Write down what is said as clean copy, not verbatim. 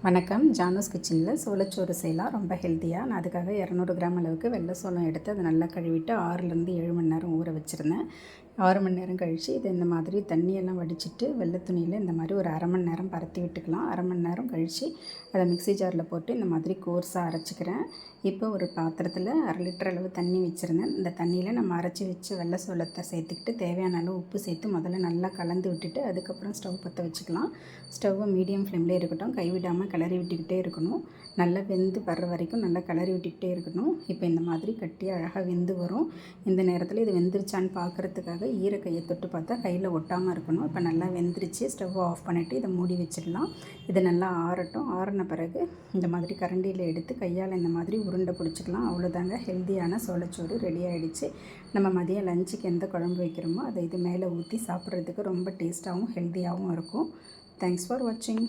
வணக்கம். ஜானூஸ் கிச்சனில் சோளச்சோறு செய்யலாம். ரொம்ப ஹெல்த்தியாக. நான் அதுக்காக 200 கிராம் அளவுக்கு வெள்ளை சோளம் எடுத்து அதை நல்லா கழுவிட்டு 6லேருந்து 7 மணி நேரம் ஊற வச்சுருந்தேன். 6 மணி நேரம் கழித்து இதை இந்த மாதிரி தண்ணியெல்லாம் வடிச்சிட்டு வெள்ளை துணியில் இந்த மாதிரி ஒரு அரை மணி நேரம் பரத்தி விட்டுக்கலாம். அரை மணி நேரம் கழித்து அதை மிக்ஸி ஜாரில் போட்டு இந்த மாதிரி கோர்ஸாக அரைச்சிக்கிறேன். இப்போ ஒரு பாத்திரத்தில் 1/2 லிட்டர் அளவு தண்ணி வச்சுருந்தேன். இந்த தண்ணியில் நம்ம அரைச்சி வச்ச வெள்ளை சோளத்தை சேர்த்துக்கிட்டு தேவையான அளவு உப்பு சேர்த்து முதல்ல நல்லா கலந்து விட்டுட்டு அதுக்கப்புறம் ஸ்டவ் பற்ற வச்சுக்கலாம். ஸ்டவ்வை மீடியம் ஃப்ளேம்லேயே இருக்கட்டும். கைவிடாமல் கிளறி விட்டுக்கிட்டே இருக்கணும். நல்லா வெந்து வர்ற வரைக்கும் நல்லா கிளறி விட்டுக்கிட்டே இருக்கணும். இப்போ இந்த மாதிரி கட்டி அழகாக வெந்து வரும். இந்த நேரத்தில் இது வெந்துருச்சான்னு பார்க்குறதுக்காக ஈரக்கையை தொட்டு பார்த்தா கையில் ஒட்டாமல் இருக்கணும். இப்போ நல்லா வெந்துருச்சு. ஸ்டவ்வை ஆஃப் பண்ணிவிட்டு இதை மூடி வச்சிடலாம். இது நல்லா ஆறட்டும். ஆறின பிறகு இந்த மாதிரி கரண்டியில் எடுத்து கையால் இந்த மாதிரி உருண்டை பிடிச்சிக்கலாம். அவ்வளோதாங்க, ஹெல்த்தியான சோளச்சோறு ரெடி ஆகிடுச்சு. நம்ம மதியம் லஞ்சுக்கு எந்த குழம்பு வைக்கிறோமோ அதை இது மேலே ஊற்றி சாப்பிட்றதுக்கு ரொம்ப டேஸ்ட்டாகவும் ஹெல்த்தியாகவும் இருக்கும். தேங்க்ஸ் ஃபார் வாட்சிங்.